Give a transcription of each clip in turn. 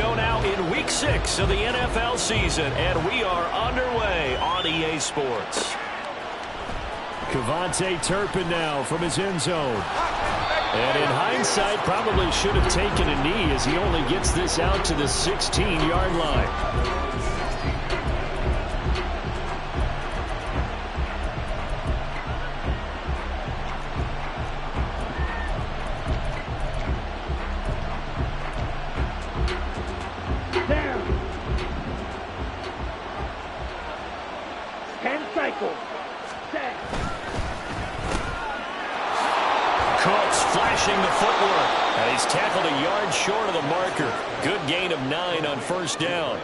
go now in Week 6 of the NFL season, and we are underway on EA Sports. Kevontae Turpin now from his end zone. And in hindsight, probably should have taken a knee as he only gets this out to the 16-yard line. The footwork. And he's tackled a yard short of the marker. Good gain of 9 on first down.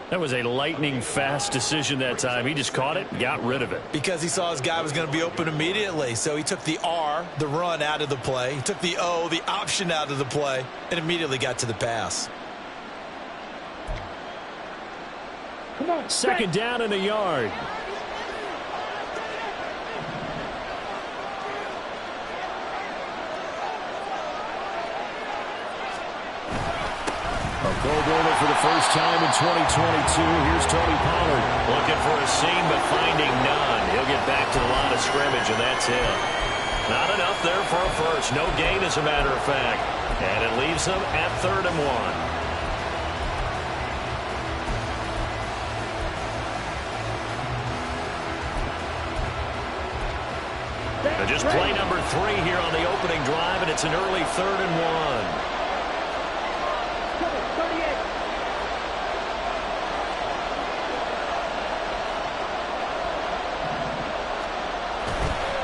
That was a lightning-fast decision that time. He just caught it and got rid of it. Because he saw his guy was going to be open immediately. So he took the R, the run, out of the play. He took the O, the option, out of the play, and immediately got to the pass. Come on, second down and a yard. Pro Bowler for the first time in 2022. Here's Tony Pollard. Looking for a seam, but finding none. He'll get back to the line of scrimmage, and that's him. Not enough there for a first. No gain, as a matter of fact. And it leaves them at 3rd and 1. And just play number 3 here on the opening drive, and it's an early 3rd and 1.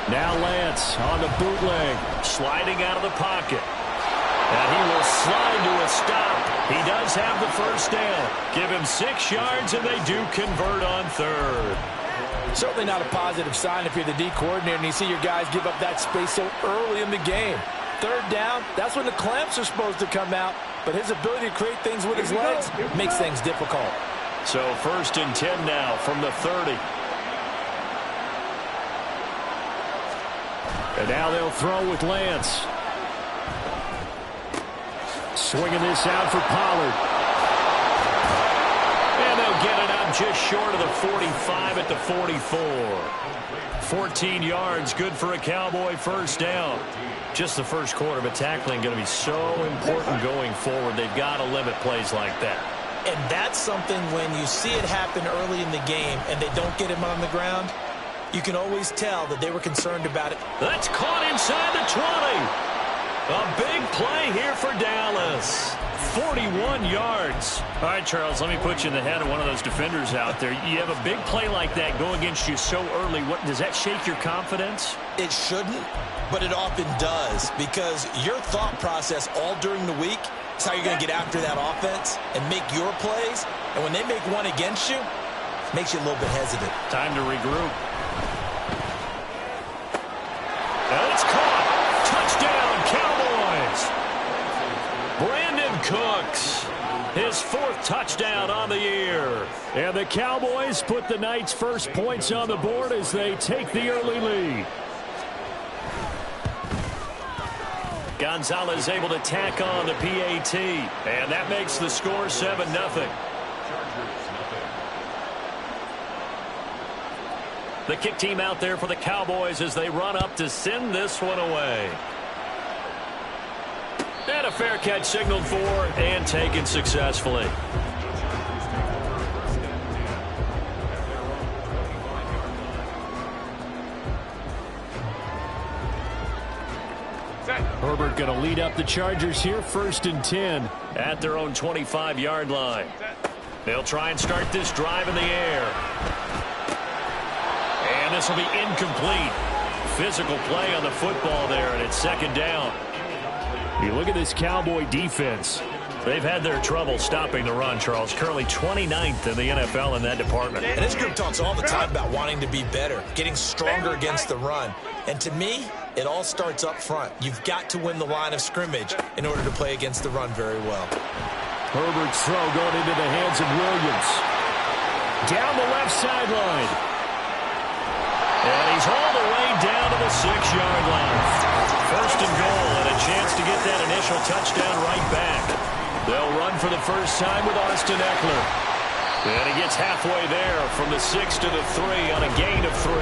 Now Lance on the bootleg. Sliding out of the pocket. And he will slide to a stop. He does have the first down. Give him 6 yards, and they do convert on 3rd. Certainly not a positive sign if you're the D coordinator and you see your guys give up that space so early in the game. 3rd down, that's when the clamps are supposed to come out. But his ability to create things with his legs makes things difficult. So 1st and 10 now from the 30. And now they'll throw with Lance. Swinging this out for Pollard. And they'll get it out just short of the 45 at the 44. 14 yards, good for a Cowboy first down. Just the first quarter, but tackling going to be so important going forward. They've got to limit plays like that. And that's something when you see it happen early in the game and they don't get him on the ground, you can always tell that they were concerned about it. That's caught inside the 20. A big play here for Dallas. 41 yards. All right, Charles, let me put you in the head of one of those defenders out there. You have a big play like that go against you so early. What does that shake your confidence? It shouldn't, but it often does, because your thought process all during the week is how you're going to get after that offense and make your plays. And when they make one against you, it makes you a little bit hesitant. Time to regroup. And it's caught. Touchdown, Cowboys. Brandon Cooks, his 4th touchdown on the year. And the Cowboys put the night's first points on the board as they take the early lead. Gonzalez able to tack on the PAT, and that makes the score 7-0. The kick team out there for the Cowboys as they run up to send this one away. And a fair catch signaled for and taken successfully. Herbert going to lead up the Chargers here, 1st and 10. At their own 25-yard line. They'll try and start this drive in the air. And this will be incomplete. Physical play on the football there, and it's 2nd down. You look at this Cowboy defense. They've had their trouble stopping the run, Charles. Currently 29th in the NFL in that department. And this group talks all the time about wanting to be better, getting stronger against the run. And to me, it all starts up front. You've got to win the line of scrimmage in order to play against the run very well. Herbert's throw going into the hands of Williams. Down the left sideline. And he's all the way down to the 6-yard line. 1st and goal, and a chance to get that initial touchdown right back. They'll run for the first time with Austin Eckler. And he gets halfway there from the 6 to the 3 on a gain of 3.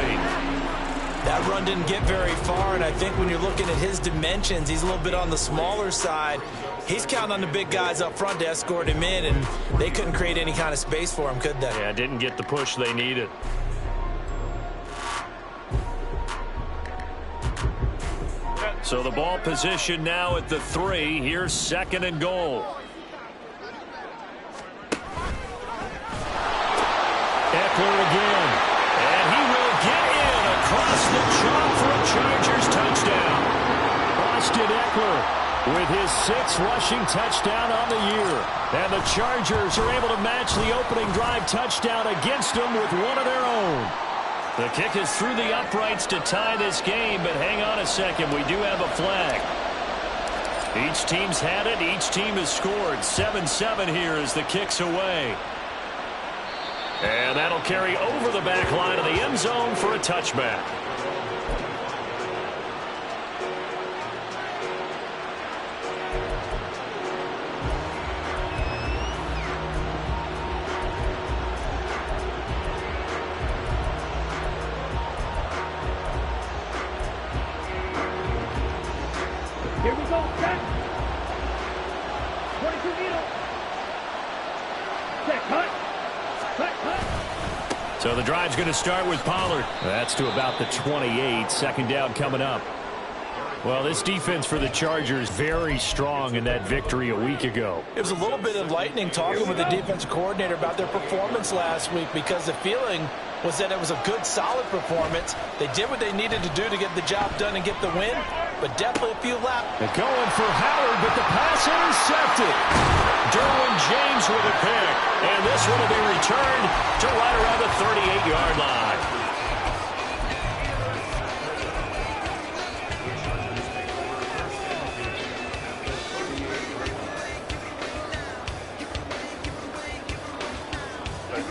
That run didn't get very far, and I think when you're looking at his dimensions, he's a little bit on the smaller side. He's counting on the big guys up front to escort him in, and they couldn't create any kind of space for him, could they? Yeah, didn't get the push they needed. So the ball position now at the 3. Here's 2nd and goal. Eckler again. And he will get in across the chalk for a Chargers touchdown. Austin Eckler with his 6th rushing touchdown on the year. And the Chargers are able to match the opening drive touchdown against them with one of their own. The kick is through the uprights to tie this game, but hang on a second. We do have a flag. Each team's had it. Each team has scored. 7-7 here as the kick's away. And that'll carry over the back line of the end zone for a touchback. Here we go, set. 22 needle. Set, cut. So the drive's going to start with Pollard. That's to about the 28. 2nd down coming up. Well, this defense for the Chargers very strong in that victory a week ago. It was a little bit enlightening talking with the defensive coordinator about their performance last week, because the feeling was that it was a good, solid performance. They did what they needed to do to get the job done and get the win, but definitely a few laps. They're going for Howard, but the pass intercepted. Derwin James with a pick, and this one will be returned to right around the 38-yard line.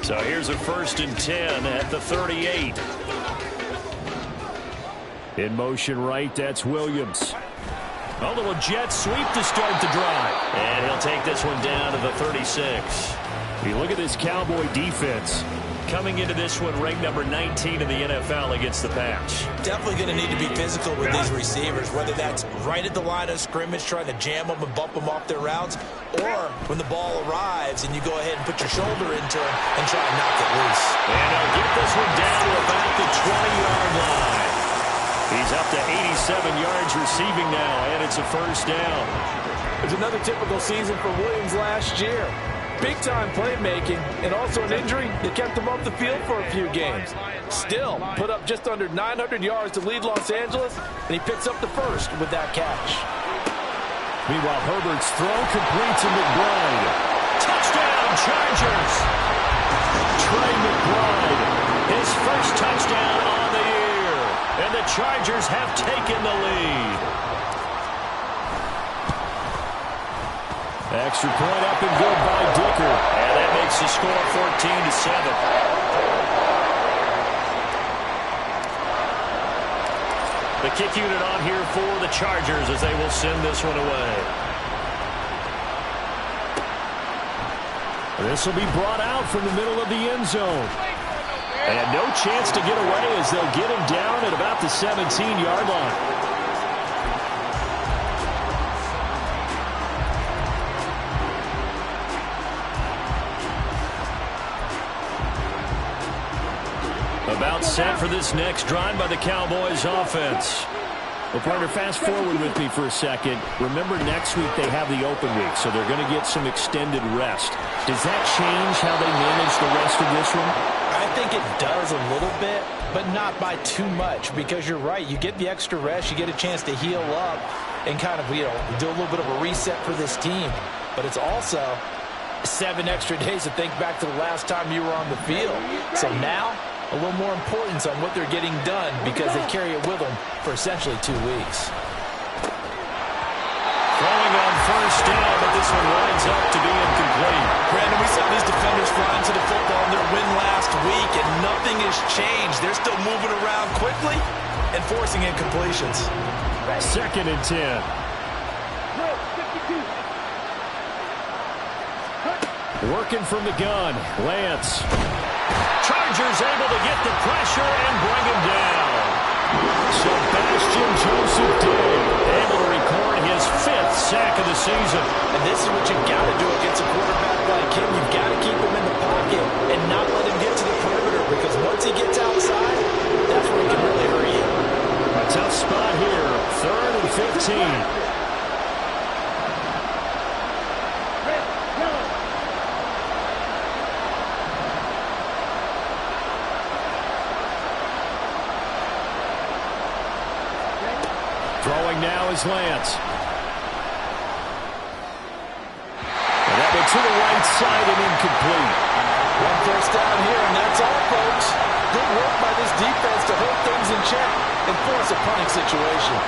So here's a 1st and 10 at the 38. In motion right, that's Williams. A little jet sweep to start the drive. And he'll take this one down to the 36. You look at this Cowboy defense. Coming into this one, ranked number 19 in the NFL against the pass. Definitely going to need to be physical with these receivers, whether that's right at the line of scrimmage, trying to jam them and bump them off their routes, or when the ball arrives and you go ahead and put your shoulder into it and try to knock it loose. And he'll get this one down to about the 20-yard line. He's up to 87 yards receiving now, and it's a 1st down. It's another typical season for Williams last year. Big-time playmaking, and also an injury that kept him off the field for a few games. Still, put up just under 900 yards to lead Los Angeles, and he picks up the 1st with that catch. Meanwhile, Herbert's throw complete to McBride. Touchdown, Chargers! Trey McBride, his 1st touchdown on the year, and the Chargers have taken the lead. Extra point up and good by Dicker. And that makes the score 14-7. The kick unit on here for the Chargers as they will send this one away. This will be brought out from the middle of the end zone. And no chance to get away as they'll get him down at about the 17-yard line. About set for this next drive by the Cowboys offense. Well, partner, fast forward with me for a second. Remember, next week they have the open week, so they're going to get some extended rest. Does that change how they manage the rest of this one? I think it does a little bit, but not by too much, because you're right. You get the extra rest, you get a chance to heal up and kind of, do a little bit of a reset for this team. But it's also 7 extra days to think back to the last time you were on the field. So now, a little more importance on what they're getting done, because they carry it with them for essentially 2 weeks. Throwing on 1st down, but this one winds up to be incomplete. Brandon, we saw these defenders flying to the football in their win last week, and nothing has changed. They're still moving around quickly and forcing incompletions. 2nd and 10. Working from the gun, Lance. Chargers able to get the pressure and bring him down. Sebastian Joseph Day able to record his 5th sack of the season. And this is what you've got to do against a quarterback like him. You've got to keep him in the pocket and not let him get to the perimeter, because once he gets outside, that's where he can really hurt you. A tough spot here, 3rd and 15. Throwing now is Lance. And that went to the right side and incomplete. 1 first down here, and that's all, folks. Good work by this defense to hold things in check and force a punting situation.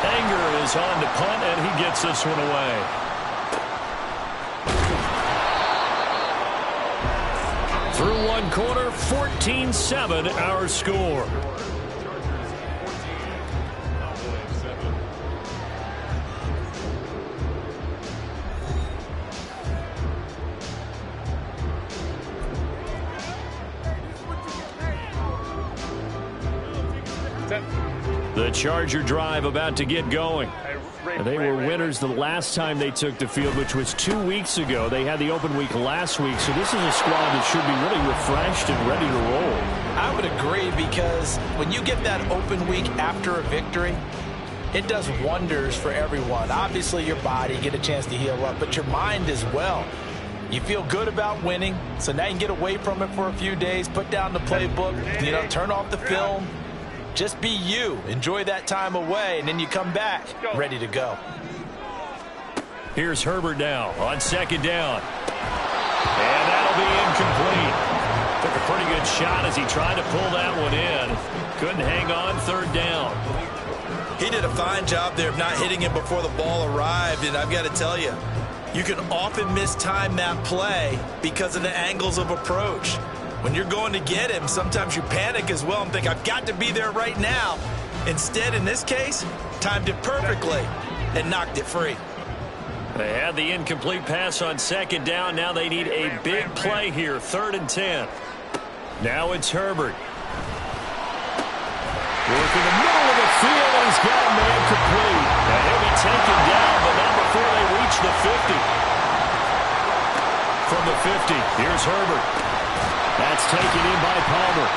Anger is on to punt, and he gets this one away. Through 1 quarter, 14-7 our score. The Charger drive about to get going. They were winners the last time they took the field, which was 2 weeks ago. They had the open week last week, so this is a squad that should be really refreshed and ready to roll. I would agree, because when you get that open week after a victory, it does wonders for everyone. Obviously, your body, get a chance to heal up, but your mind as well. You feel good about winning, so now you can get away from it for a few days, put down the playbook, turn off the film. Just be you. Enjoy that time away, and then you come back ready to go. Here's Herbert now on 2nd down. And that'll be incomplete. Took a pretty good shot as he tried to pull that one in. Couldn't hang on 3rd down. He did a fine job there of not hitting him before the ball arrived, and I've got to tell you, you can often mistime that play because of the angles of approach. When you're going to get him, sometimes you panic as well and think, I've got to be there right now. Instead, in this case, timed it perfectly and knocked it free. They had the incomplete pass on 2nd down. Now they need a big play here, 3rd and 10. Now it's Herbert. Working the middle of the field, and he's got a man complete. And he'll be taken down, but not before they reach the 50. From the 50, here's Herbert. That's taken in by Palmer.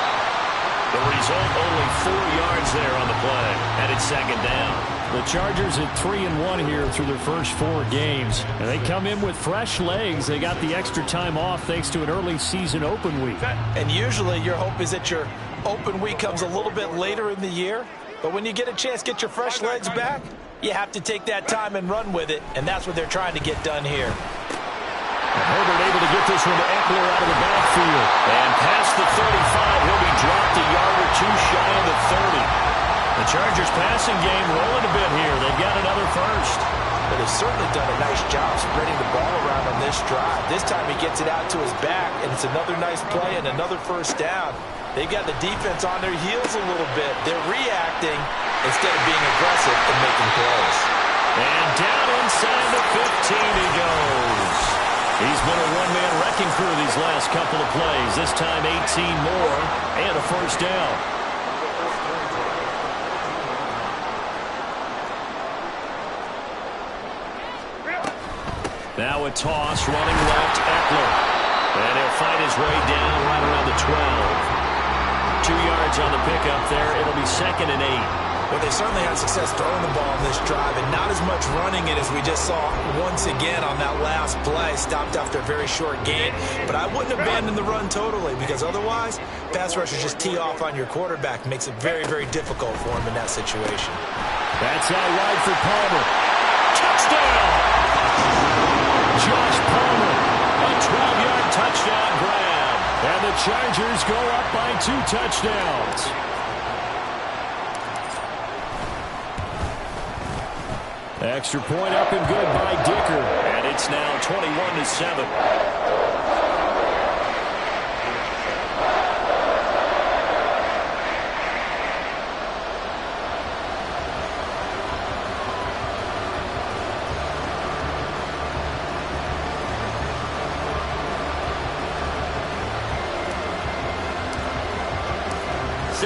The result, only 4 yards there on the play, and it's 2nd down. The Chargers at 3-1 here through their first 4 games. And they come in with fresh legs. They got the extra time off thanks to an early season open week. And usually your hope is that your open week comes a little bit later in the year. But when you get a chance to get your fresh legs back, you have to take that time and run with it. And that's what they're trying to get done here. And Herbert able to get this one to Eckler out of the backfield. And past the 35, he'll be dropped a yard or 2 shy of the 30. The Chargers passing game rolling a bit here. They've got another first. But they've certainly done a nice job spreading the ball around on this drive. This time he gets it out to his back, and it's another nice play and another first down. They've got the defense on their heels a little bit. They're reacting instead of being aggressive and making plays. And down inside the 15 he goes. He's been a one-man wrecking crew these last couple of plays. This time 18 more and a first down. Now a toss running left, Eckler. And he'll fight his way down right around the 12. 2 yards on the pickup there. It'll be 2nd and 8. Well, they certainly had success throwing the ball on this drive, and not as much running it as we just saw once again on that last play. Stopped after a very short gain. But I wouldn't abandon the run totally, because otherwise, pass rushers just tee off on your quarterback. Makes it very, very difficult for him in that situation. That's out wide for Palmer. Touchdown! Josh Palmer, a 12-yard touchdown grab. And the Chargers go up by 2 touchdowns. Extra point up and good by Dicker. And it's now 21-7.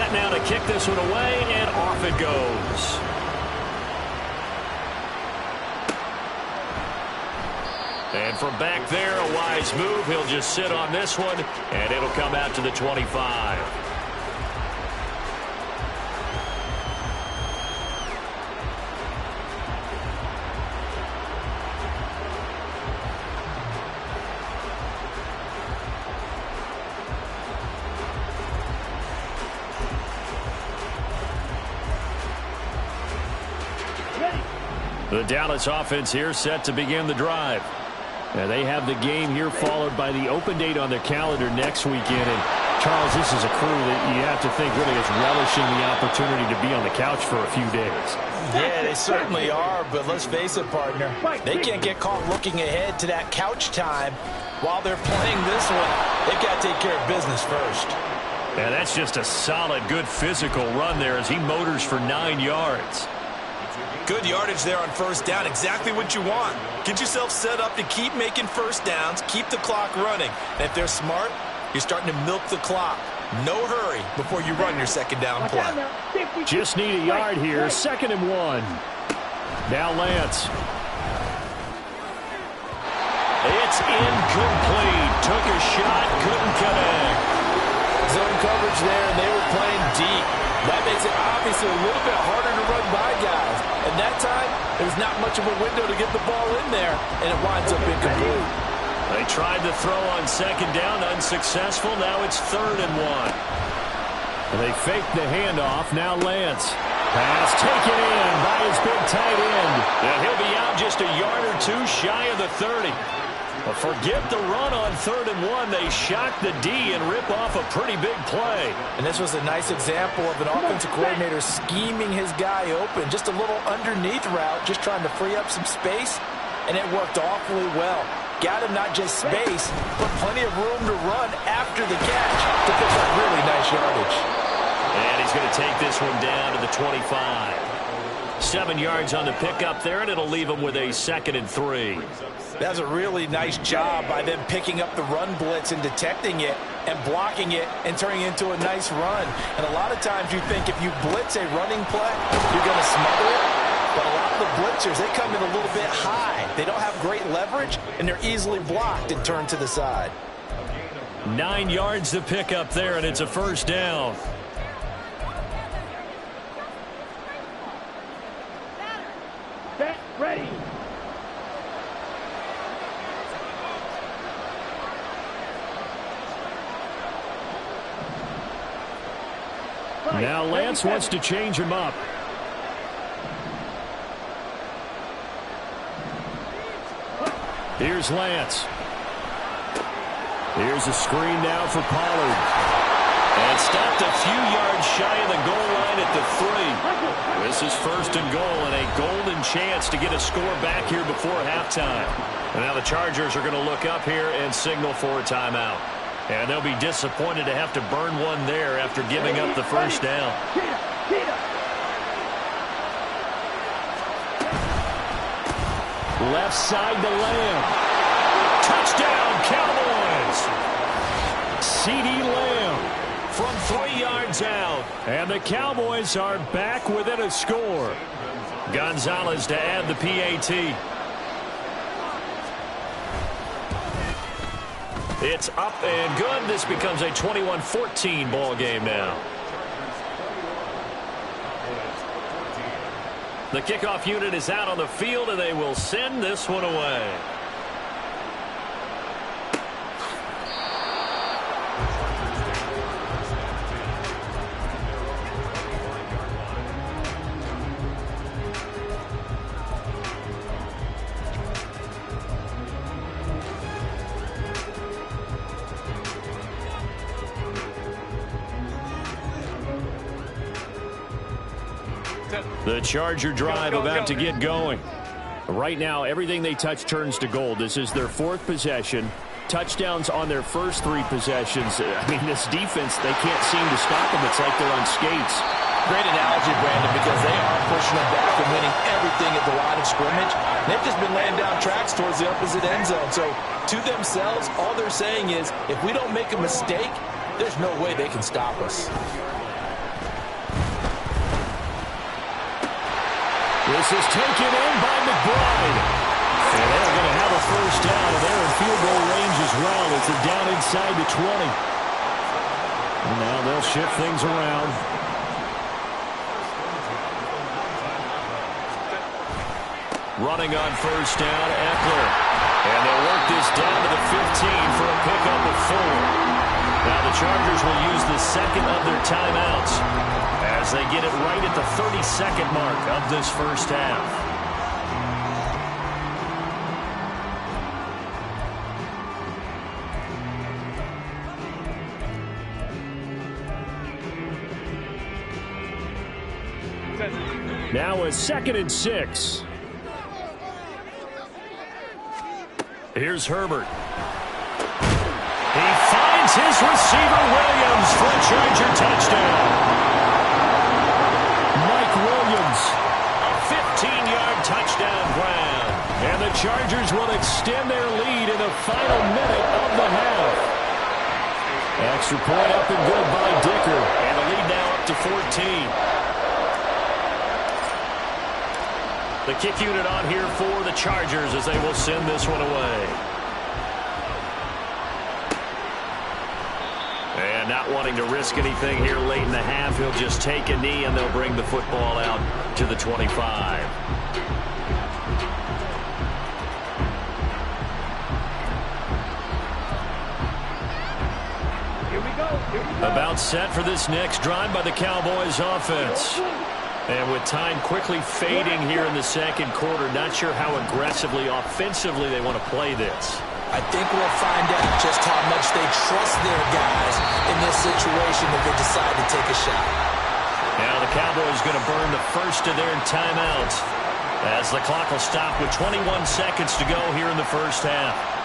set now to kick this one away, and off it goes. And from back there, a wise move. He'll just sit on this one, and it'll come out to the 25. The Dallas offense here set to begin the drive. Now they have the game here followed by the open date on their calendar next weekend. And Charles, this is a crew that you have to think really is relishing the opportunity to be on the couch for a few days. Yeah, they certainly are, but let's face it, partner. They can't get caught looking ahead to that couch time while they're playing this one. They've got to take care of business first. Yeah, that's just a solid, good physical run there as he motors for 9 yards. Good yardage there on first down. Exactly what you want. Get yourself set up to keep making first downs, keep the clock running. And if they're smart, you're starting to milk the clock. No hurry before you run your second down play. Just need a yard here. 2nd and 1. Now Lance. It's incomplete. Took a shot, couldn't connect. Zone coverage there, and they were playing deep. That makes it obviously a little bit harder to run by guys. And that time, there was not much of a window to get the ball in there, and it winds up incomplete. They tried to throw on second down, unsuccessful. Now it's 3rd and 1. And they faked the handoff. Now Lance. Pass taken in by his big tight end. Yeah, he'll be out just a yard or two shy of the 30. But forget the run on 3rd and 1. They shock the D and rip off a pretty big play. And this was a nice example of an offensive coordinator scheming his guy open. Just a little underneath route, just trying to free up some space. And it worked awfully well. Got him not just space, but plenty of room to run after the catch to pick up really nice yardage. And he's going to take this one down to the 25. 7 yards on the pickup there, and it'll leave him with a 2nd and 3. That's a really nice job by them picking up the run blitz and detecting it and blocking it and turning it into a nice run. And a lot of times you think if you blitz a running play, you're going to smother it. But a lot of the blitzers, they come in a little bit high. They don't have great leverage, and they're easily blocked and turned to the side. 9 yards to pick up there, and it's a 1st down. Set, ready. Now Lance wants to change him up. Here's Lance. Here's a screen now for Pollard. And stopped a few yards shy of the goal line at the 3. This is 1st and goal and a golden chance to get a score back here before halftime. And now the Chargers are going to look up here and signal for a timeout. And they'll be disappointed to have to burn one there after giving up the 1st down. Left side to Lamb. Touchdown, Cowboys! CeeDee Lamb from 3 yards out. And the Cowboys are back within a score. Gonzalez to add the PAT. It's up and good. This becomes a 21-14 ball game now. The kickoff unit is out on the field, and they will send this one away. The Charger drive about to get going. Right now, everything they touch turns to gold. This is their 4th possession. Touchdowns on their first 3 possessions. I mean, this defense, they can't seem to stop them. It's like they're on skates. Great analogy, Brandon, because they are pushing them back and winning everything at the line of scrimmage. They've just been laying down tracks towards the opposite end zone. So, to themselves, all they're saying is, if we don't make a mistake, there's no way they can stop us. This is taken in by McBride. And they're going to have a first down, and they're in field goal range as well. It's a down inside the 20. And now they'll shift things around. Running on first down, Eckler. And they'll work this down to the 15 for a pickup of 4. Now the Chargers will use the second of their timeouts as they get it right at the 30-second mark of this first half. Now a 2nd and 6. Here's Herbert. He finds his receiver, Williams, for a Charger touchdown. Mike Williams, a 15-yard touchdown grab. And the Chargers will extend their lead in the final minute of the half. Extra point up and good by Dicker. And the lead now up to 14. The kick unit on here for the Chargers as they will send this one away. And not wanting to risk anything here late in the half, he'll just take a knee and they'll bring the football out to the 25. Here we go. About set for this next drive by the Cowboys offense. And with time quickly fading here in the second quarter, not sure how aggressively, offensively they want to play this. I think we'll find out just how much they trust their guys in this situation if they decide to take a shot. Now the Cowboys going to burn the first of their timeouts as the clock will stop with 21 seconds to go here in the first half.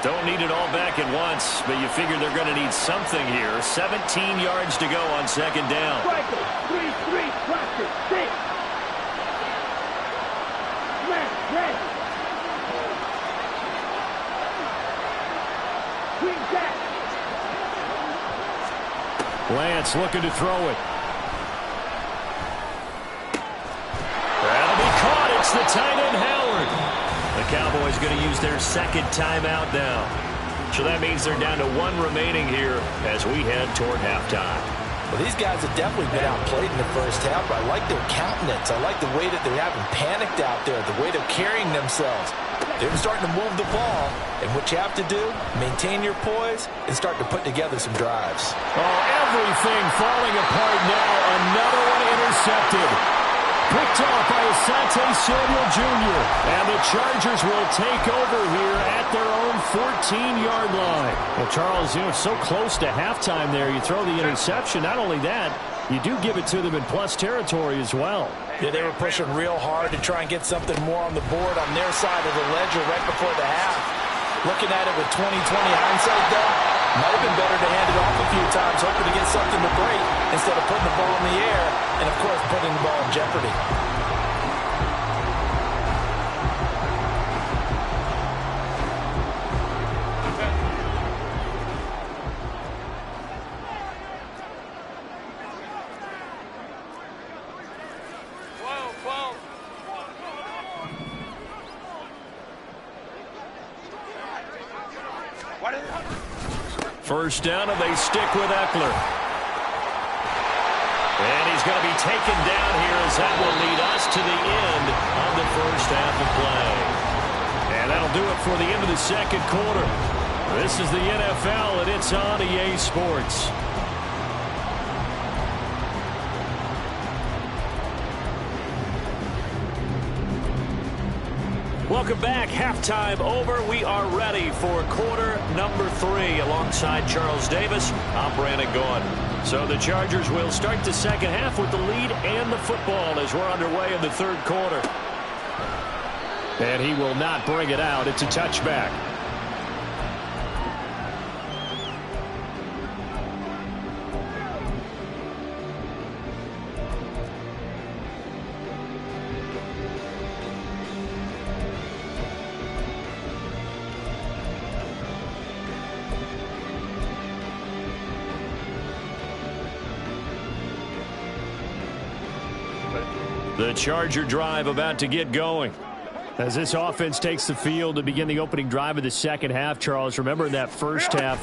Don't need it all back at once, but you figure they're going to need something here. 17 yards to go on second down. 3-3, cluster, 6. Left, red. Green back. Lance looking to throw it. That'll be caught. It's the tight end, Howard. The Cowboys going to use their second timeout now. So that means they're down to 1 remaining here as we head toward halftime. Well, these guys have definitely been outplayed in the first half, but I like their countenance. I like the way that they haven't panicked out there, the way they're carrying themselves. They're starting to move the ball, and what you have to do, maintain your poise and start to put together some drives. Oh, everything falling apart now. Another one intercepted. Picked off by Asante Samuel Jr. And the Chargers will take over here at their own 14-yard line. Well, Charles, you know, it's so close to halftime there. You throw the interception. Not only that, you do give it to them in plus territory as well. Yeah, they were pushing real hard to try and get something more on the board on their side of the ledger right before the half. Looking at it with 20/20 hindsight, though, might have been better to hand it off a few times, hoping to get something to break instead of putting the ball in the air and, of course, putting the ball in jeopardy. First down, and they stick with Eckler. And he's going to be taken down here as that will lead us to the end of the first half of play. And that'll do it for the end of the second quarter. This is the NFL, and it's on EA Sports. Welcome back. Halftime over. We are ready for quarter number 3. Alongside Charles Davis, I'm Brandon Gaudin. So the Chargers will start the second half with the lead and the football as we're underway in the third quarter. And he will not bring it out. It's a touchback. The Charger drive about to get going. As this offense takes the field to begin the opening drive of the second half, Charles, remember in that first half,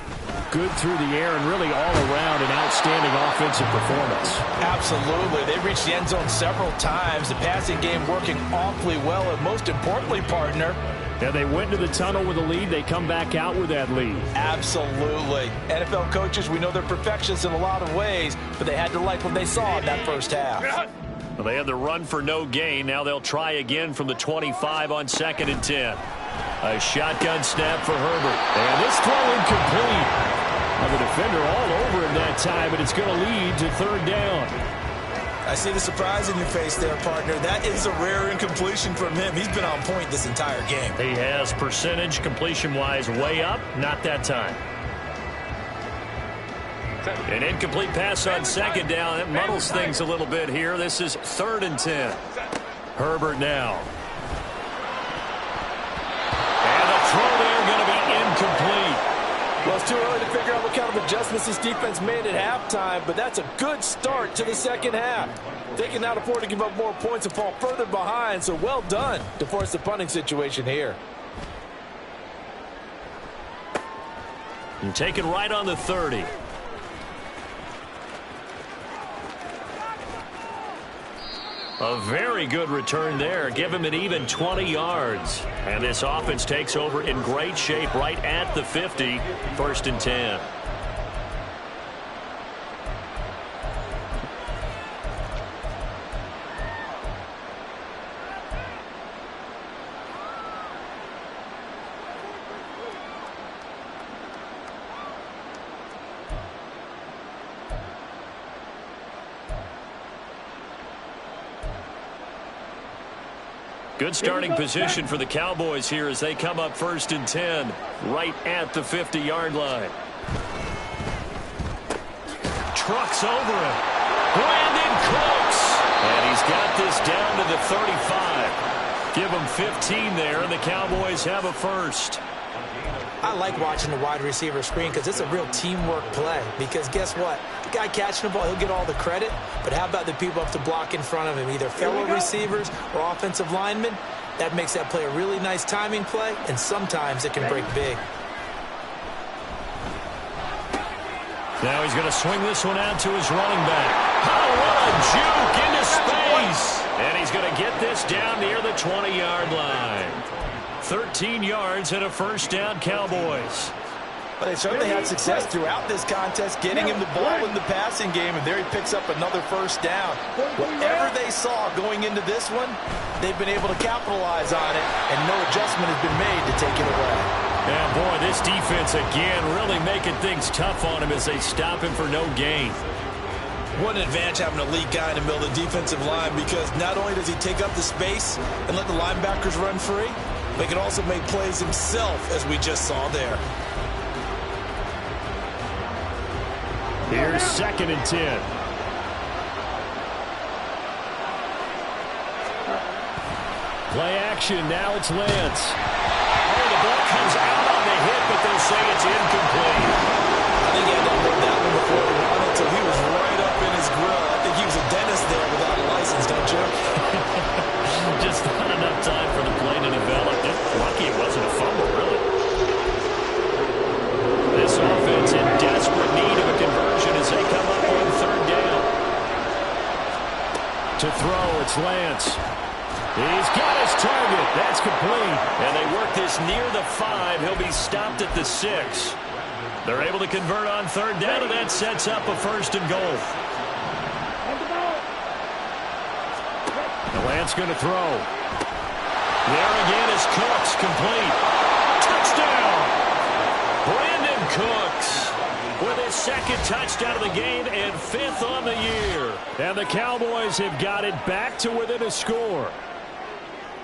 good through the air and really all around an outstanding offensive performance. Absolutely. They reached the end zone several times. The passing game working awfully well, and most importantly, partner, and they went to the tunnel with a lead. They come back out with that lead. Absolutely. NFL coaches, we know they're perfectionists in a lot of ways, but they had to like what they saw in that first half. Well, they had the run for no gain. Now they'll try again from the 25 on 2nd and 10. A shotgun snap for Herbert. And this throw incomplete. Now the defender all over him that time, but it's going to lead to 3rd down. I see the surprise in your face there, partner. That is a rare incompletion from him. He's been on point this entire game. He has percentage completion-wise way up. Not that time. An incomplete pass on 2nd down. It muddles things a little bit here. This is 3rd and 10. Herbert now. And the throw there going to be incomplete. Well, it's too early to figure out what kind of adjustments this defense made at halftime, but that's a good start to the second half. They can now afford to give up more points and fall further behind, so well done to force the punting situation here. And taken right on the 30. A very good return there. Give him an even 20 yards. And this offense takes over in great shape right at the 50. 1st and 10. Good starting position for the Cowboys here as they come up 1st and 10 right at the 50-yard line. Trucks over him. Brandon Cooks. And he's got this down to the 35. Give him 15 there, and the Cowboys have a first. I like watching the wide receiver screen because it's a real teamwork play. Because guess what? The guy catching the ball, he'll get all the credit. But how about the people up to block in front of him, either fellow receivers or offensive linemen? That makes that play a really nice timing play, and sometimes it can break big. Now he's going to swing this one out to his running back. Oh, what a juke into space. And he's going to get this down near the 20-yard line. 13 yards and a first down, Cowboys. But they certainly had success throughout this contest, getting him the ball in the passing game, and there he picks up another first down. Whatever they saw going into this one, they've been able to capitalize on it, and no adjustment has been made to take it away. And boy, this defense again really making things tough on him as they stop him for no gain. What an advantage having a lead guy in the middle of the defensive line, because not only does he take up the space and let the linebackers run free, but he can also make plays himself, as we just saw there. Here's 2nd and 10. Play action. Now it's Lance. Oh, the ball comes out on the hit, but they'll say it's incomplete. I think he had that one before he won it, so he was right up in his grill. I think he was a dentist there without a license, don't you? Just not enough time for the play to develop. Lucky it wasn't a fumble, really. This offense in desperate need of a conversion as they come up on 3rd down. To throw, it's Lance. He's got his target. That's complete. And they work this near the 5. He'll be stopped at the 6. They're able to convert on 3rd down, and that sets up a 1st and goal. The Lance going to throw. There again is Cooks, complete. Touchdown! Brandon Cooks with his 2nd touchdown of the game and 5th on the year. And the Cowboys have got it back to within a score.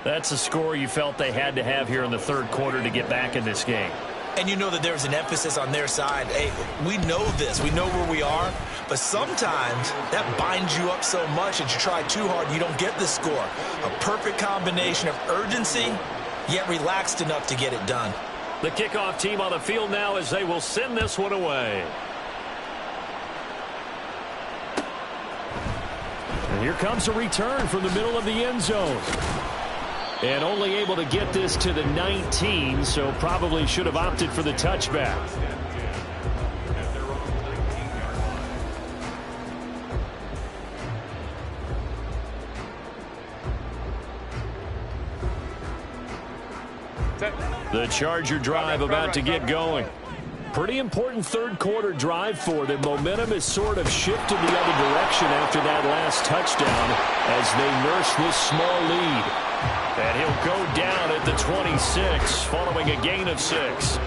That's a score you felt they had to have here in the 3rd quarter to get back in this game. And you know that there's an emphasis on their side. Hey, we know this. We know where we are. But sometimes that binds you up so much that you try too hard and you don't get the score. A perfect combination of urgency, yet relaxed enough to get it done. The kickoff team on the field now as they will send this one away. Here comes a return from the middle of the end zone. And only able to get this to the 19, so probably should have opted for the touchback. The Charger drive about to get going. Pretty important third quarter drive for them. Momentum has sort of shifted the other direction after that last touchdown as they nurse this small lead. And he'll go down at the 26 following a gain of 6.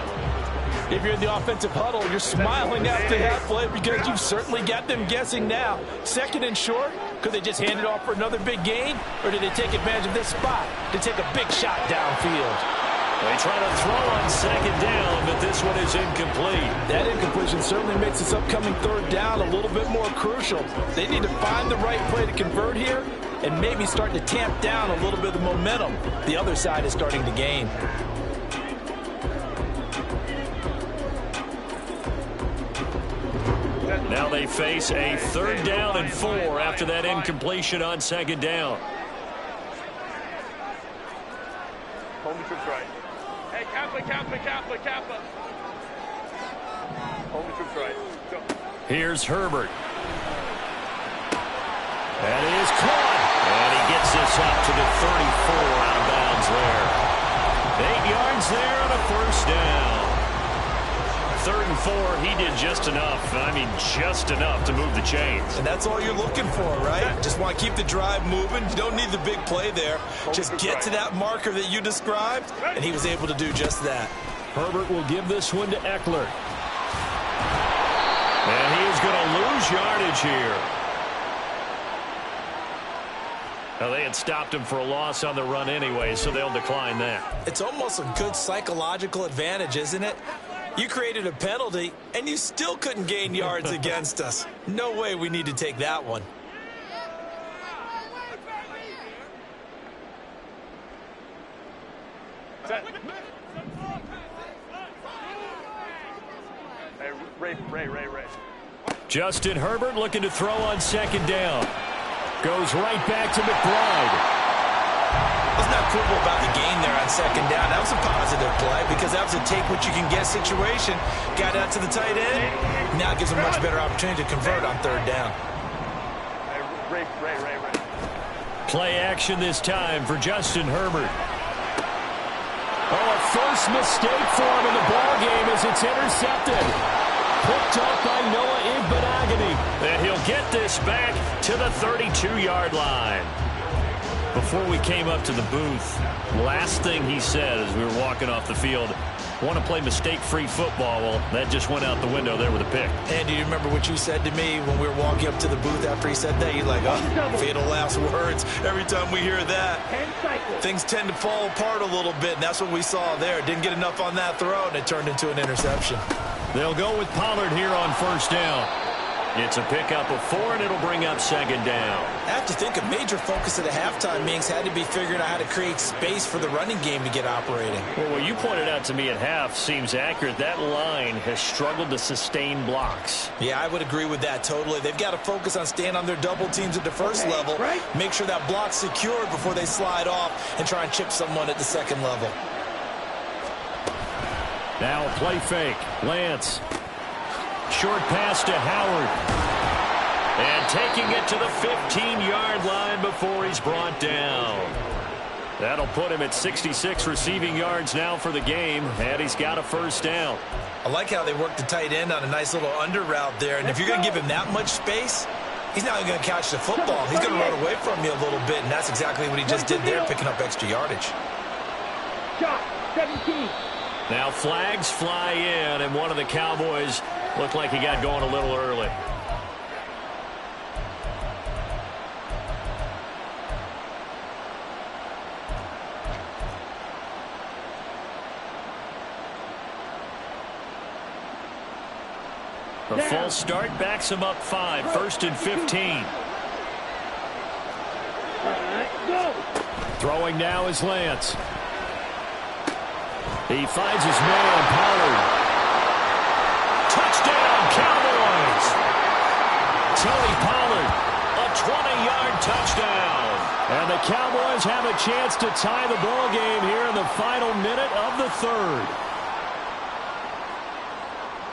If you're in the offensive huddle, you're smiling after that play because you've certainly got them guessing now. Second and short, could they just hand it off for another big gain? Or did they take advantage of this spot to take a big shot downfield? They try to throw on second down, but this one is incomplete. That incompletion certainly makes this upcoming third down a little bit more crucial. They need to find the right play to convert here and maybe start to tamp down a little bit of momentum the other side is starting to gain. Now they face a third down and 4 after that incompletion on second down. Home troops right. Hey, Kappa. Home troops right. Go. Here's Herbert. That is caught. And he gets this up to the 34 out of bounds there. 8 yards there on a first down. Third and 4, he did just enough. I mean, just enough to move the chains. And that's all you're looking for, right? Just want to keep the drive moving. You don't need the big play there. Just get to that marker that you described, and he was able to do just that. Herbert will give this one to Eckler. And he is going to lose yardage here. Now, they had stopped him for a loss on the run anyway, so they'll decline that. It's almost a good psychological advantage, isn't it? You created a penalty, and you still couldn't gain yards against us. No way we need to take that one. Set. Hey, Ray. Justin Herbert looking to throw on second down. Goes right back to McBride. Wasn't that quibble about the gain there on second down? That was a positive play because that was a take-what-you-can-get situation. Got out to the tight end. Now it gives them a much better opportunity to convert on third down. Ray. Play action this time for Justin Herbert. Oh, a first mistake for him in the ballgame as it's intercepted. Picked up by Noah Igbenogany. And he'll get this back to the 32-yard line. Before we came up to the booth, last thing he said as we were walking off the field, want to play mistake-free football. Well, that just went out the window there with a pick. And do you remember what you said to me when we were walking up to the booth after he said that? You're like, oh, fatal last words. Every time we hear that, things tend to fall apart a little bit, and that's what we saw there. Didn't get enough on that throw, and it turned into an interception. They'll go with Pollard here on first down. It's a pickup of 4, and it'll bring up second down. I have to think a major focus of the halftime meetings had to be figuring out how to create space for the running game to get operating. Well, what you pointed out to me at half seems accurate. That line has struggled to sustain blocks. Yeah, I would agree with that totally. They've got to focus on staying on their double teams at the first level, make sure that block's secured before they slide off and try and chip someone at the second level. Now a play fake. Lance. Short pass to Howard. And taking it to the 15-yard line before he's brought down. That'll put him at 66 receiving yards now for the game, and he's got a first down. I like how they work the tight end on a nice little under route there, and if you're going to give him that much space, he's not even going to catch the football. He's going to run away from you a little bit, and that's exactly what he just did there, picking up extra yardage. Shot, 17. Now flags fly in, and one of the Cowboys looked like he got going a little early. The full start backs him up 5, 1st and 15. Go. Throwing now is Lance. He finds his man, Pollard. Touchdown, Cowboys! Tony Pollard, a 20-yard touchdown. And the Cowboys have a chance to tie the ball game here in the final minute of the third.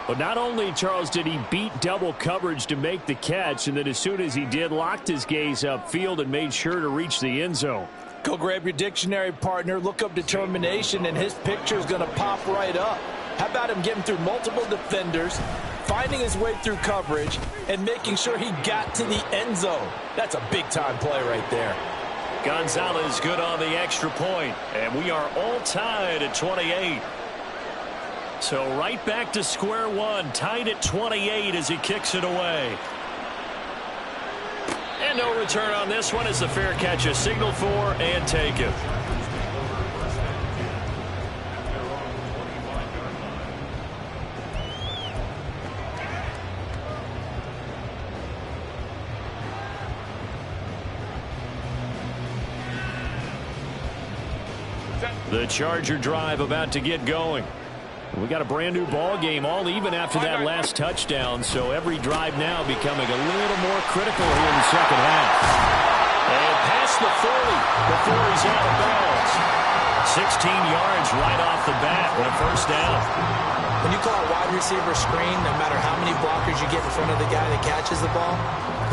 But not only, Charles, did he beat double coverage to make the catch, and then as soon as he did, locked his gaze upfield and made sure to reach the end zone. Go grab your dictionary, partner, look up determination, and his picture is going to pop right up. How about him getting through multiple defenders, finding his way through coverage, and making sure he got to the end zone? That's a big-time play right there. Gonzalez good on the extra point, and we are all tied at 28. So right back to square one, tied at 28 as he kicks it away. And no return on this one as the fair catch is signaled for and taken. The Charger drive about to get going. We got a brand new ball game, all even after that last touchdown, so every drive now becoming a little more critical here in the second half. And past the 40 before he's out of bounds. 16 yards right off the bat with a first down. When you call a wide receiver screen, no matter how many blockers you get in front of the guy that catches the ball,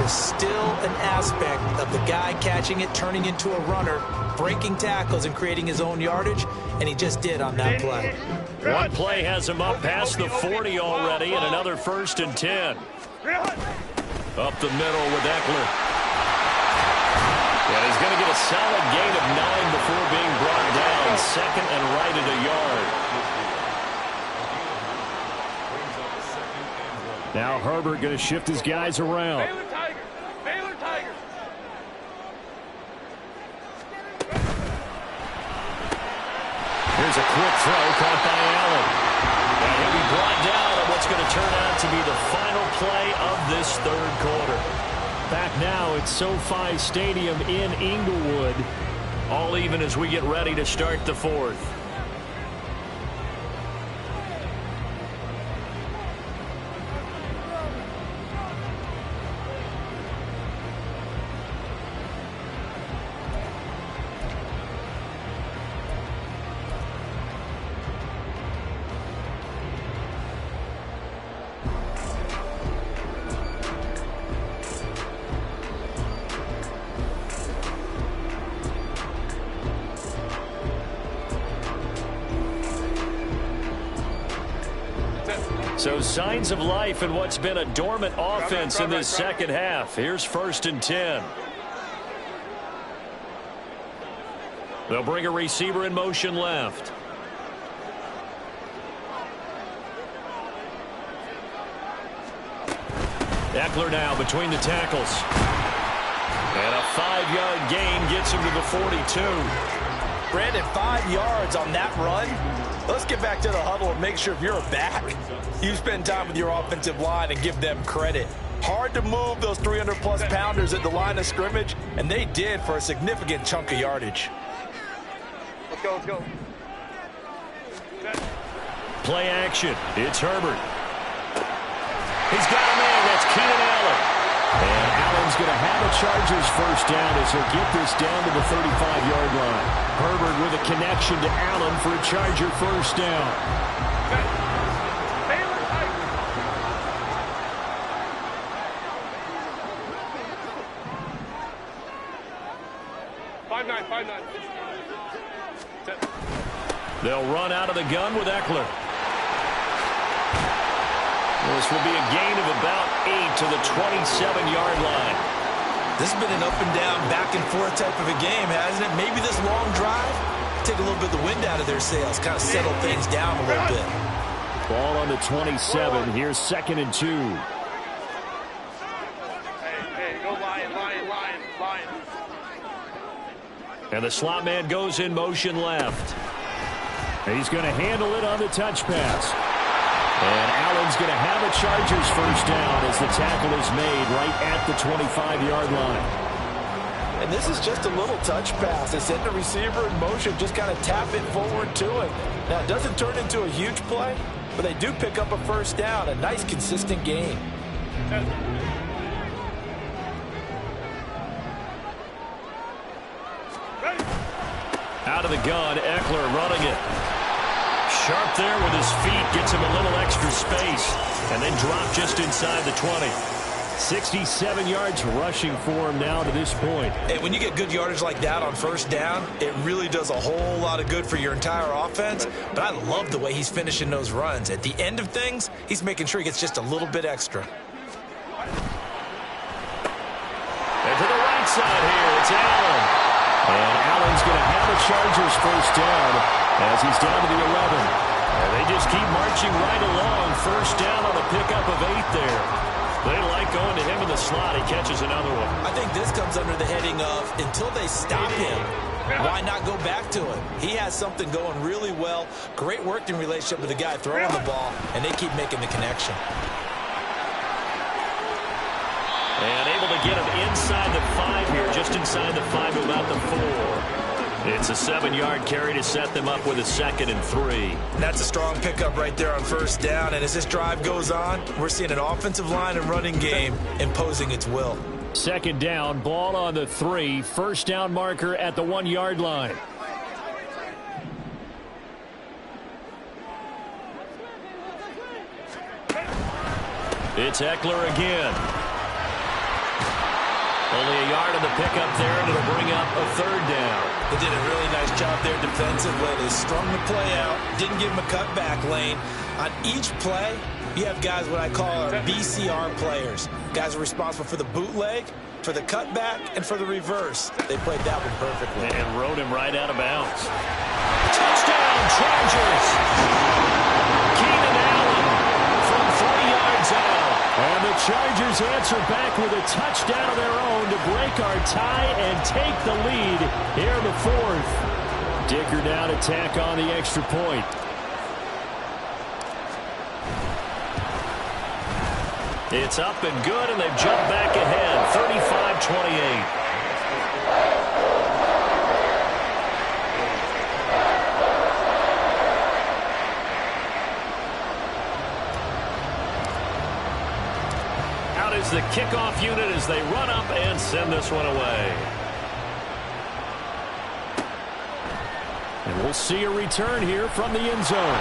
there's still an aspect of the guy catching it, turning into a runner, breaking tackles and creating his own yardage, and he just did on that play. One play has him up past the 40 already, and another 1st and 10. Up the middle with Eckler. And he's going to get a solid gain of 9 before being brought down. 2nd and right at a yard. Now Herbert going to shift his guys around. Baylor Tigers. Baylor Tigers. Here's a quick throw caught by Allen. And he'll be brought down on what's going to turn out to be the final play of this third quarter. Back now at SoFi Stadium in Inglewood. All even as we get ready to start the fourth. So signs of life in what's been a dormant offense in this second half. Here's 1st and 10. They'll bring a receiver in motion left. Eckler now between the tackles. And a 5-yard gain gets him to the 42. Brandon, 5 yards on that run. Let's get back to the huddle and make sure if you're a back, you spend time with your offensive line and give them credit. Hard to move those 300-plus pounders at the line of scrimmage, and they did for a significant chunk of yardage. Let's go, let's go. Play action. It's Herbert. He's got a man. That's Keenan Allen. And Allen's going to have a Chargers first down as he'll get this down to the 35-yard line. Herbert with a connection to Allen for a Charger first down. Baylor Tigers. Five nine. They'll run out of the gun with Eckler. This will be a gain of about 8 to the 27-yard line. This has been an up and down, back and forth type of a game, hasn't it? Maybe this long drive, take a little bit of the wind out of their sails, kind of settle things down a little bit. Ball on the 27. Here's 2nd and 2. Hey, go Lion. And the slot man goes in motion left. He's going to handle it on the touch pass. And Allen's going to have a Chargers first down as the tackle is made right at the 25-yard line. And this is just a little touch pass. They send the receiver in motion, just kind of tap it forward to him. Now, it doesn't turn into a huge play, but they do pick up a first down, a nice, consistent gain. out of the gun. Eckler running it. Sharp there with his feet. Gets him a little extra space. And then drop just inside the 20. 67 yards rushing for him now to this point. And when you get good yardage like that on first down, it really does a whole lot of good for your entire offense. But I love the way he's finishing those runs. At the end of things, he's making sure he gets just a little bit extra. And to the right side here, it's Allen. And Allen's going to have a Chargers first down as he's down to the 11. And they just keep marching right along. First down on a pickup of 8 there. They like going to him in the slot. He catches another one. I think this comes under the heading of until they stop him, why not go back to him? He has something going really well. Great working relationship with the guy throwing the ball, and they keep making the connection. And able to get him inside the 5 here, just inside the 5 to about the 4. It's a 7-yard carry to set them up with a 2nd and 3. And that's a strong pickup right there on first down. And as this drive goes on, we're seeing an offensive line and running game imposing its will. 2nd down, ball on the 3. First down marker at the 1-yard line. It's Eckler again. Only a yard on the pickup there, and it'll bring up a 3rd down. They did a really nice job there defensively. They strung the play out, didn't give him a cutback lane. On each play, you have guys what I call our BCR players. Guys are responsible for the bootleg, for the cutback, and for the reverse. They played that one perfectly. And rode him right out of bounds. Touchdown, Chargers! Keenan Allen from 3 yards out. And the Chargers answer back with a touchdown of their own to break our tie and take the lead here in the 4th. Dicker down to tack on the extra point. It's up and good, and they've jumped back ahead, 35-28. Is the kickoff unit as they run up and send this one away. And we'll see a return here from the end zone.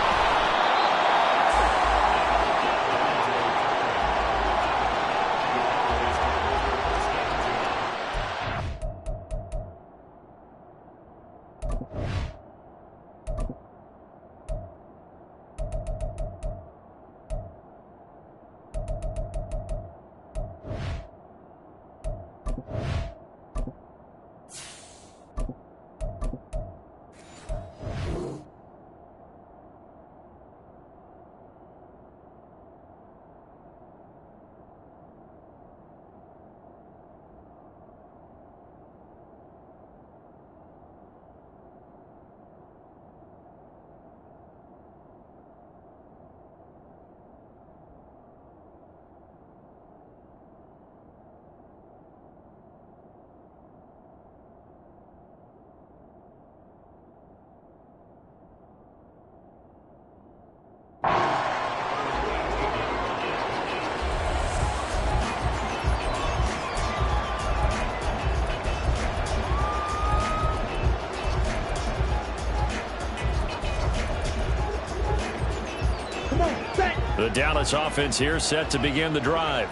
The Dallas offense here set to begin the drive.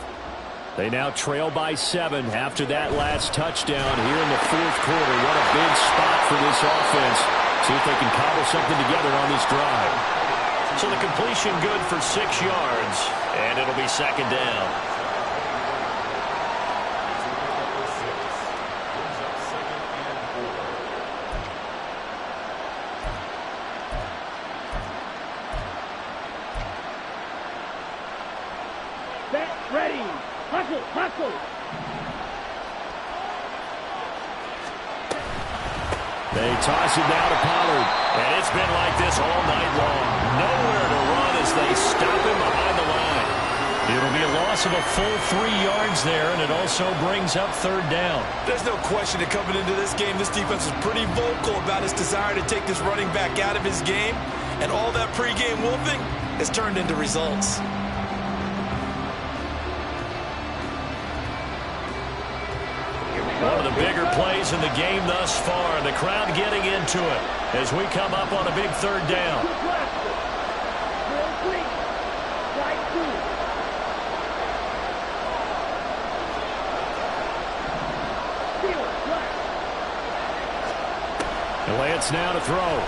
They now trail by 7 after that last touchdown here in the 4th quarter. What a big spot for this offense. See if they can cobble something together on this drive. So the completion good for 6 yards, and it'll be 2nd down. Set, ready. Hustle, hustle. They toss it down to Pollard. And it's been like this all night long. Nowhere to run as they stop him behind the line. It'll be a loss of a full 3 yards there, and it also brings up 3rd down. There's no question that coming into this game, this defense was pretty vocal about his desire to take this running back out of his game. And all that pregame wolfing has turned into results. One of the bigger plays in the game thus far. The crowd getting into it as we come up on a big third down. And Lance now to throw.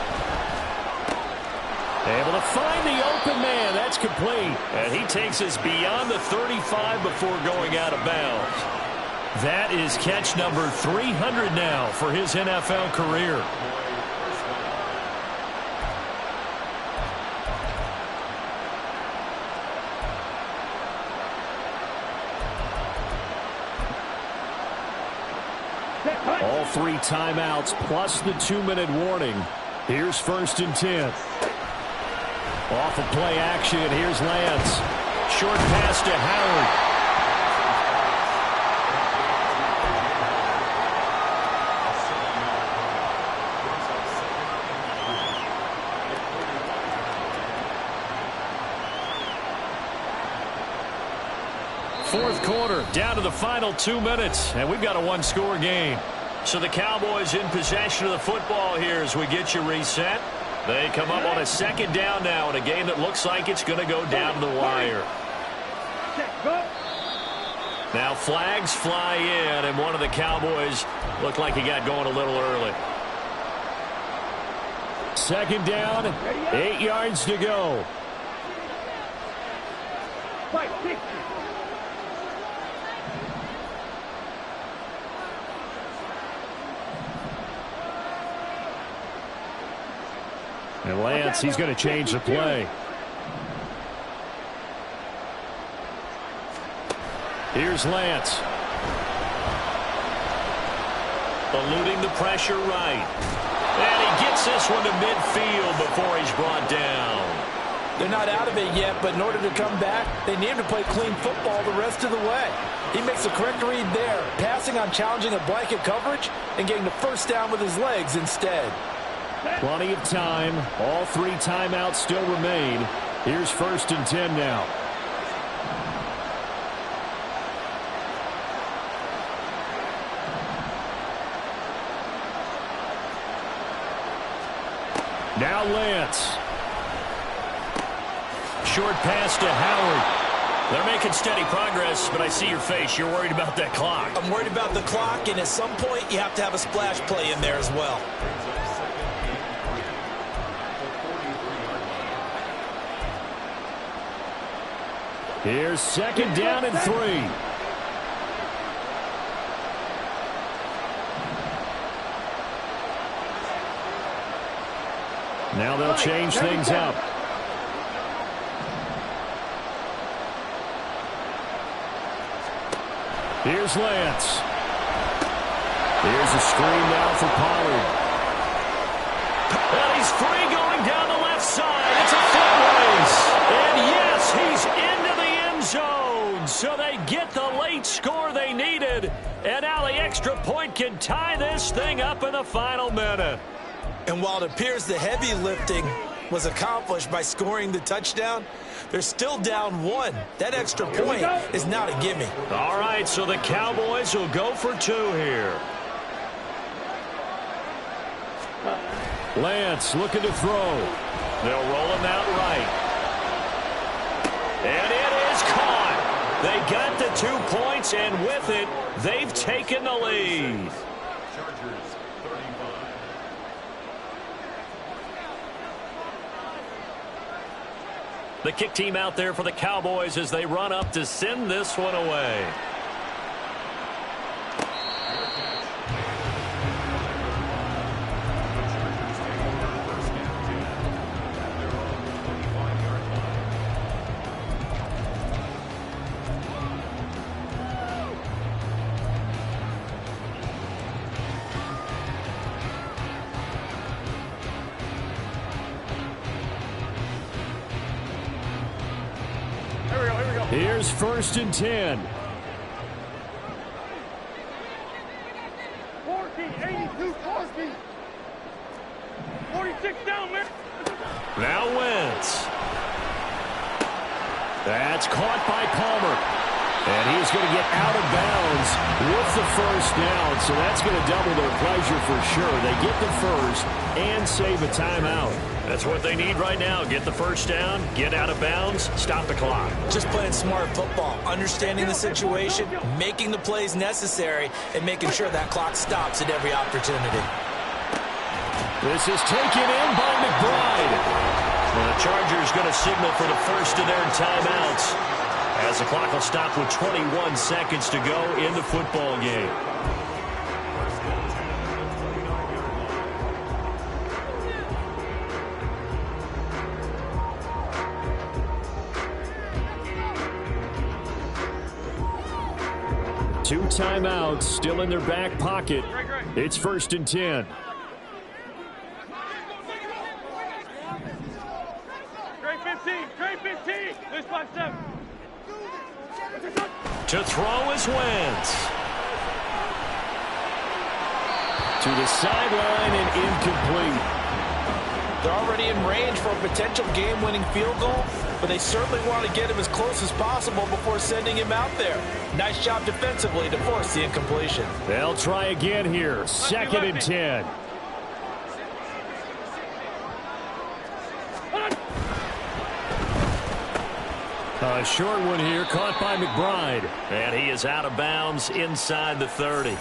Able to find the open man. That's complete. And he takes us beyond the 35 before going out of bounds. That is catch number 300 now for his NFL career. All 3 timeouts plus the 2-minute warning. Here's 1st and 10. Off of play action, here's Lance. Short pass to Howard. Fourth quarter, down to the final 2 minutes, and we've got a one-score game. So the Cowboys in possession of the football here as we get you reset. They come up on a second down now in a game that looks like it's going to go down to the wire. Now flags fly in, and one of the Cowboys looked like he got going a little early. Second down, 8 yards to go. And Lance, he's going to change the play. Here's Lance. Eluding the pressure right. And he gets this one to midfield before he's brought down. They're not out of it yet, but in order to come back, they need to play clean football the rest of the way. He makes the correct read there, passing on challenging a blanket coverage and getting the first down with his legs instead. Plenty of time. All 3 timeouts still remain. Here's 1st and 10 now. Now Lance. Short pass to Howard. They're making steady progress, but I see your face. You're worried about that clock. I'm worried about the clock, and at some point you have to have a splash play in there as well. Here's second down and 3. Now they'll change things up. Here's Lance. Here's a screen now for Pollard. And he's free going down the left side. It's a foot race. And yes, he's into the end zone. So they get the late score they needed. And now the extra point can tie this thing up in the final minute. And while it appears the heavy lifting was accomplished by scoring the touchdown, they're still down 1. That extra point is not a gimme. All right, so the Cowboys will go for 2 here. Lance looking to throw. They'll roll him out right. And it is caught. They got the 2 points, and with it, they've taken the lead. The kick team out there for the Cowboys as they run up to send this one away. Here's 1st and 10. 82, 46 down, man. Now Wentz. That's caught by Palmer. And he's going to get out of bounds with the first down, so that's going to double their pleasure for sure. They get the first and save a timeout. That's what they need right now. Get the first down, get out of bounds, stop the clock. Just playing smart football, understanding the situation, making the plays necessary, and making sure that clock stops at every opportunity. This is taken in by McBride. And the Chargers going to signal for the first of their timeouts, as the clock will stop with 21 seconds to go in the football game. Two timeouts still in their back pocket. It's 1st and 10. Trade 15. Lose 5-7. To throw is Wentz. To the sideline and incomplete. They're already in range for a potential game-winning field goal, but they certainly want to get him as close as possible before sending him out there. Nice job defensively to force the incompletion. They'll try again here. 2nd and 10. A short one here, caught by McBride. And he is out of bounds inside the 30.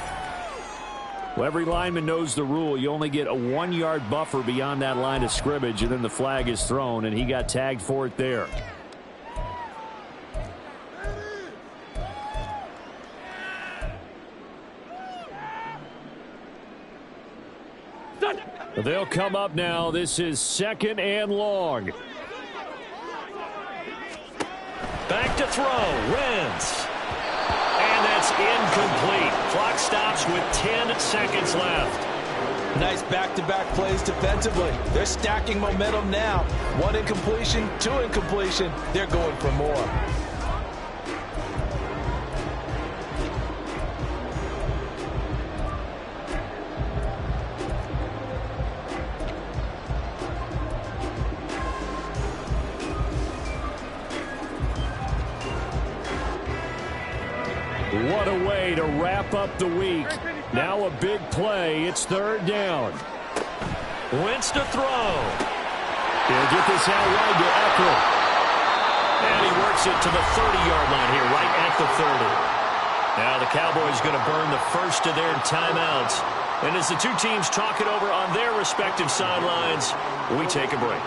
Well, every lineman knows the rule. You only get a 1-yard buffer beyond that line of scrimmage, and then the flag is thrown, and he got tagged for it there. They'll come up now. This is 2nd and long. Back to throw. Wentz. And that's incomplete. Clock stops with 10 seconds left. Nice back-to-back plays defensively. They're stacking momentum now. 1 incompletion, 2 incompletion. They're going for more. What a way to wrap up the week. Now a big play. It's 3rd down. Wentz to throw. He'll get this out wide to Eckler. And he works it to the 30-yard line here, right at the 30. Now the Cowboys going to burn the first of their timeouts. And as the two teams talk it over on their respective sidelines, we take a break.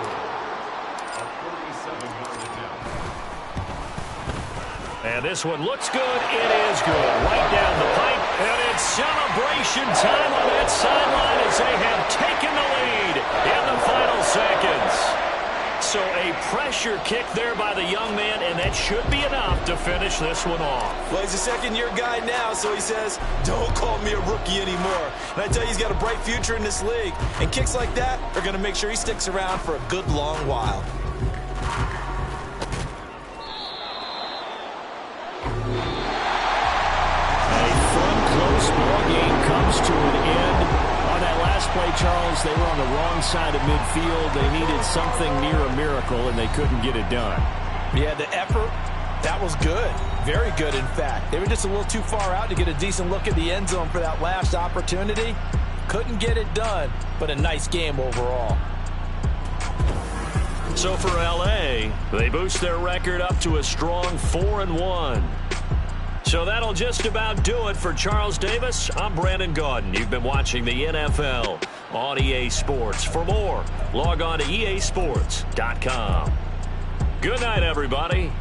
And this one looks good. It is good. Right down the pipe. And it's celebration time on that sideline as they have taken the lead in the final seconds. So a pressure kick there by the young man, and that should be enough to finish this one off. Well, he's a second-year guy now, so he says, don't call me a rookie anymore. And I tell you, he's got a bright future in this league. And kicks like that are going to make sure he sticks around for a good long while. Ball game comes to an end. On that last play, Charles, they were on the wrong side of midfield. They needed something near a miracle, and they couldn't get it done. Yeah, the effort, that was good. Very good, in fact. They were just a little too far out to get a decent look at the end zone for that last opportunity. Couldn't get it done, but a nice game overall. So for L.A., they boost their record up to a strong 4-1. So that'll just about do it for Charles Davis. I'm Brandon Gaudin. You've been watching the NFL on EA Sports. For more, log on to easports.com. Good night, everybody.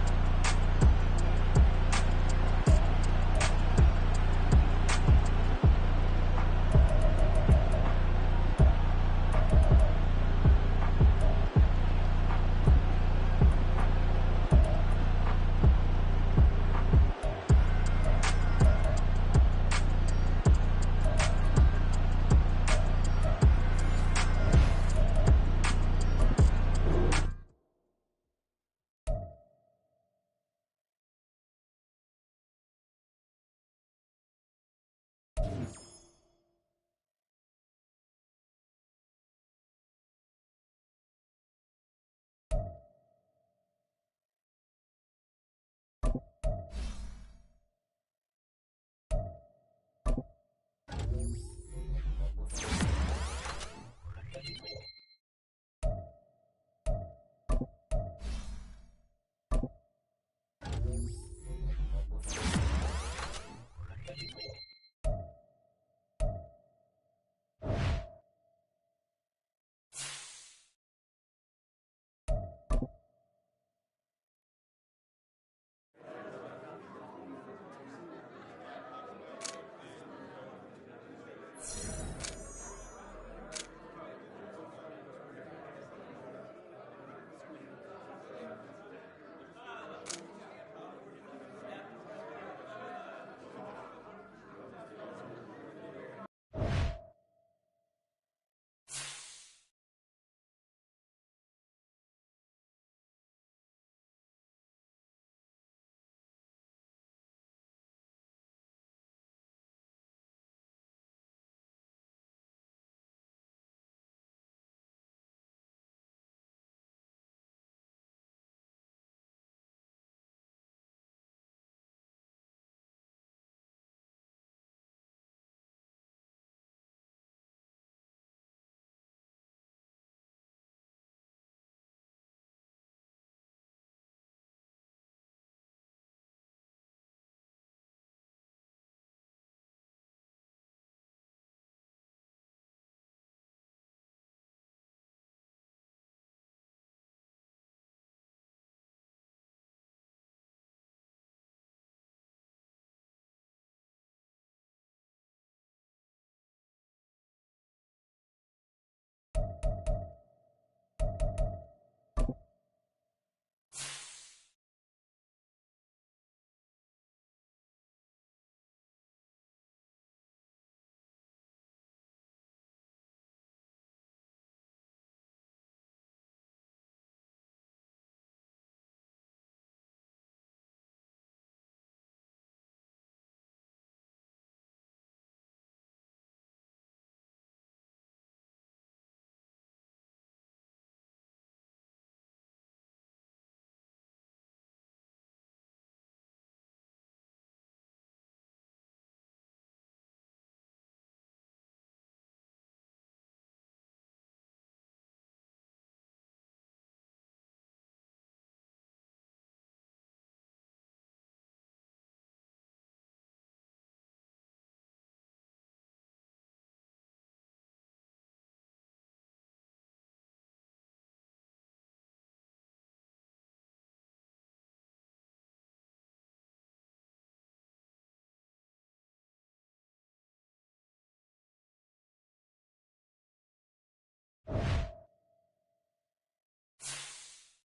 it.